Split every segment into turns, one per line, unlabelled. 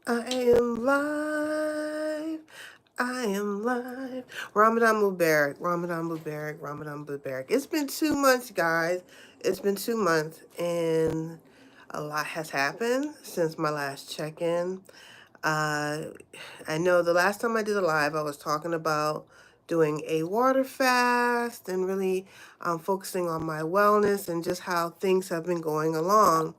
I am live. I am live. Ramadan Mubarak. Ramadan Mubarak. Ramadan Mubarak. It's been 2 months, guys. It's been 2 months, and a lot has happened since my last check-in. Uh, I know the last time I did a live, I was talking about doing a water fast and really focusing on my wellness and just how things have been going along.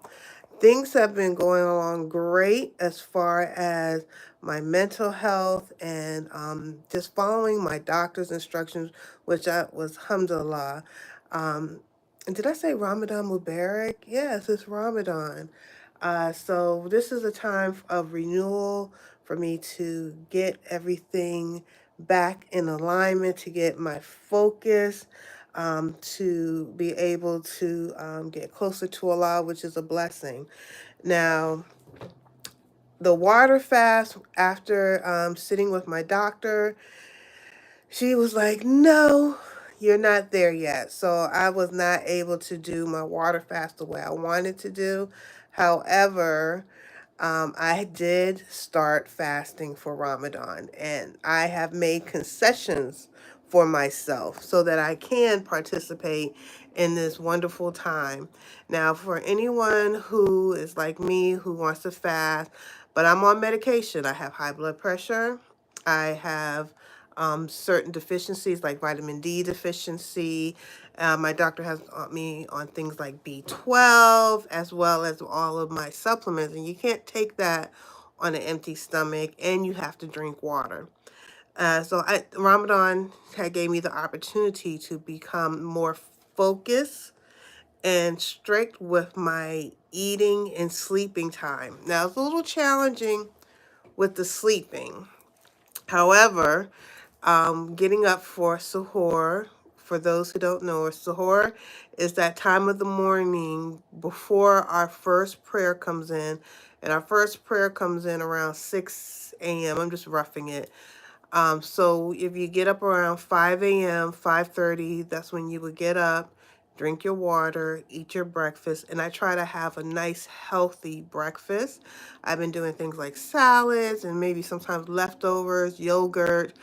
Things have been going along great as far as my mental health and just following my doctor's instructions, which I was, alhamdulillah. And did I say Ramadan Mubarak? Yes, it's Ramadan. So this is a time of renewal for me to get everything back in alignment, to get my focus, to be able to get closer to Allah, which is a blessing. Now, the water fast, after sitting with my doctor, she was like, no, you're not there yet. So I was not able to do my water fast the way I wanted to do. However, I did start fasting for Ramadan, and I have made concessions for myself so that I can participate in this wonderful time. Now, for anyone who is like me, who wants to fast, but I'm on medication, I have high blood pressure, I have certain deficiencies like vitamin D deficiency. My doctor has me on things like B12 as well as all of my supplements, and you can't take that on an empty stomach, and you have to drink water. Ramadan had gave me the opportunity to become more focused and strict with my eating and sleeping time. Now, it's a little challenging with the sleeping. However, getting up for suhoor, for those who don't know, suhoor is that time of the morning before our first prayer comes in. And our first prayer comes in around 6 a.m. I'm just roughing it. So if you get up around 5 a.m., 5:30, that's when you would get up, drink your water, eat your breakfast. And I try to have a nice, healthy breakfast. I've been doing things like salads and maybe sometimes leftovers, yogurt,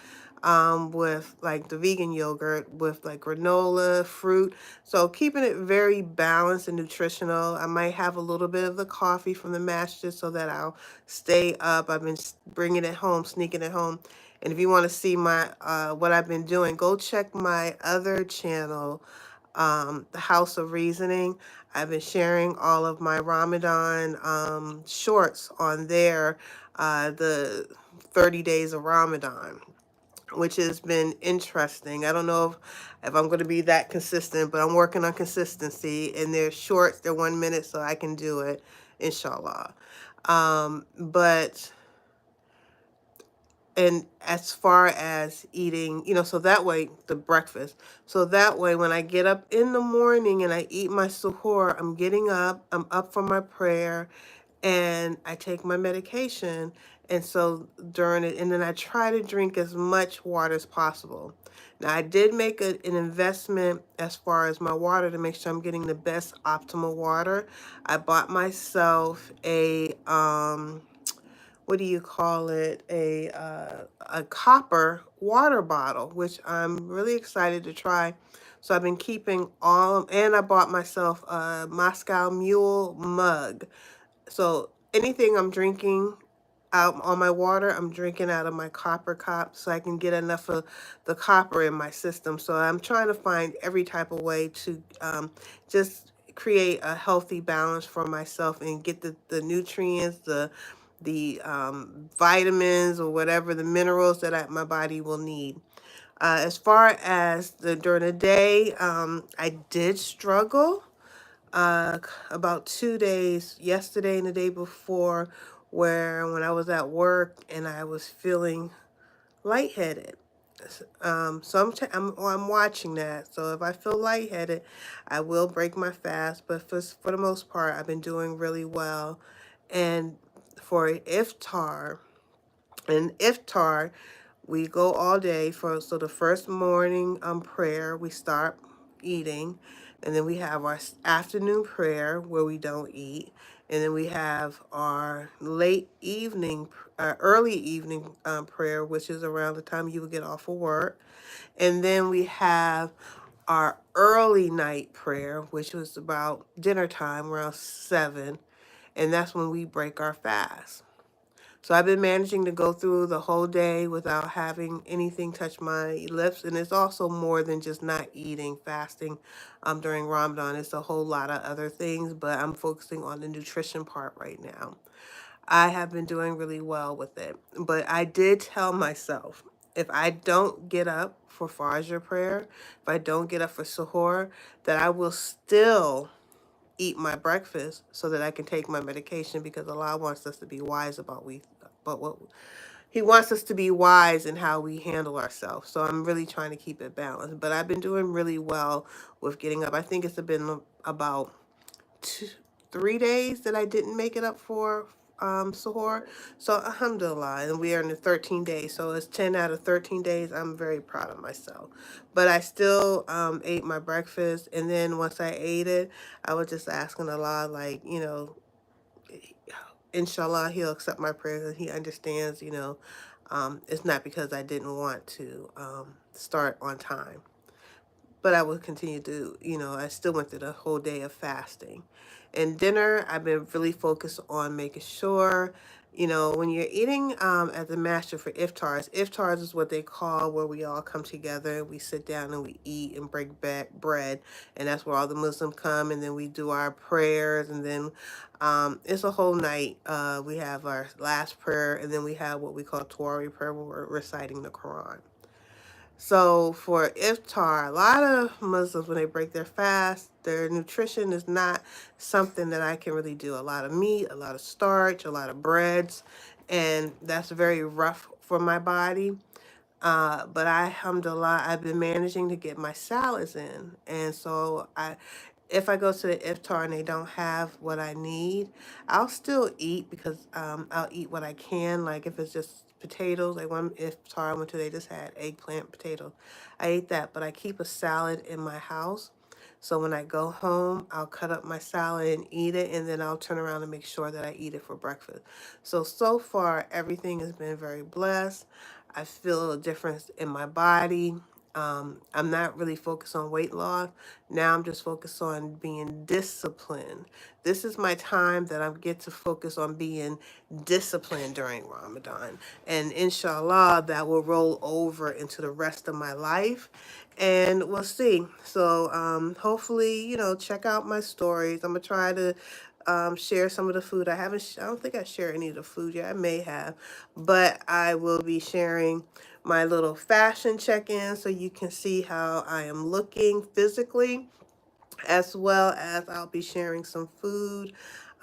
with like the vegan yogurt with like granola, fruit. So keeping it very balanced and nutritional. I might have a little bit of the coffee from the mashed so that I'll stay up. I've been bringing it home, sneaking it home. And if you want to see my what I've been doing, go check my other channel, the House of Reasoning. I've been sharing all of my Ramadan shorts on there, the 30 days of Ramadan, which has been interesting. I don't know if I'm going to be that consistent, but I'm working on consistency. And they're shorts, they're 1 minute, so I can do it, inshallah. But and as far as eating, so that way, the breakfast. So that way, when I get up in the morning and I eat my suhoor, I'm getting up, I'm up for my prayer, and I take my medication. And so during it, and then I try to drink as much water as possible. Now, I did make an investment as far as my water to make sure I'm getting the best optimal water. I bought myself what do you call it, a copper water bottle, which I'm really excited to try. So I've been keeping and I bought myself a Moscow Mule mug. So anything I'm drinking out on my water, I'm drinking out of my copper cup so I can get enough of the copper in my system. So I'm trying to find every type of way to just create a healthy balance for myself and get the nutrients, the vitamins or whatever, the minerals that my body will need. As far as during the day, I did struggle about 2 days, yesterday and the day before, where when I was at work and I was feeling lightheaded. So I'm watching that. So if I feel lightheaded, I will break my fast. But for the most part, I've been doing really well. And for iftar, we go all day so the first morning prayer we start eating, And then we have our afternoon prayer where we don't eat. And then we have our late evening, early evening prayer, which is around the time you would get off of work. And then we have our early night prayer, which was about dinner time, around 7. And that's when we break our fast. So I've been managing to go through the whole day without having anything touch my lips. And it's also more than just not eating, fasting during Ramadan. It's a whole lot of other things, but I'm focusing on the nutrition part right now. I have been doing really well with it. But I did tell myself, if I don't get up for Fajr prayer, if I don't get up for Suhoor, that I will still eat my breakfast so that I can take my medication, because Allah wants us to be wise about what He wants us to be wise in how we handle ourselves. So I'm really trying to keep it balanced. But I've been doing really well with getting up. I think it's been about 3 days that I didn't make it up for Suhoor. So alhamdulillah, and we are in the 13 days. So it's 10 out of 13 days. I'm very proud of myself. But I still ate my breakfast, and then once I ate it, I was just asking Allah, like, inshallah, He'll accept my prayers, and He understands, it's not because I didn't want to start on time. But I will continue to, I still went through the whole day of fasting. And dinner, I've been really focused on making sure, when you're eating at the master for iftars is what they call where we all come together, we sit down and we eat and break bread, and that's where all the Muslims come, and then we do our prayers, and then it's a whole night. We have our last prayer, and then we have what we call Tawari prayer, where we're reciting the Quran. So for iftar, a lot of Muslims, when they break their fast, their nutrition is not something that I can really do. A lot of meat, a lot of starch, a lot of breads, and that's very rough for my body. But alhamdulillah, I've been managing to get my salads in. And so if I go to the iftar and they don't have what I need, I'll still eat, because I'll eat what I can. Like if it's just potatoes, like one iftar I went to, they just had eggplant, potatoes. I ate that, but I keep a salad in my house. So when I go home, I'll cut up my salad and eat it, and then I'll turn around and make sure that I eat it for breakfast. So far, everything has been very blessed. I feel a difference in my body. I'm not really focused on weight loss. Now I'm just focused on being disciplined. This is my time that I get to focus on being disciplined during Ramadan. And inshallah, that will roll over into the rest of my life. And we'll see. So hopefully, check out my stories. I'm going to try to share some of the food. I don't think I share any of the food yet. I may have, but I will be sharing my little fashion check-in so you can see how I am looking physically, as well as I'll be sharing some food.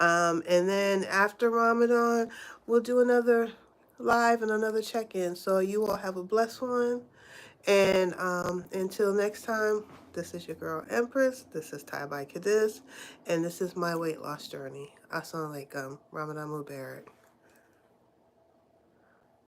And then after Ramadan, we'll do another live and another check-in. So you all have a blessed one. And until next time, this is your girl Empress. This is TIEbyKidist, and this is my weight loss journey. Assalamu alaikum. Ramadan Mubarak.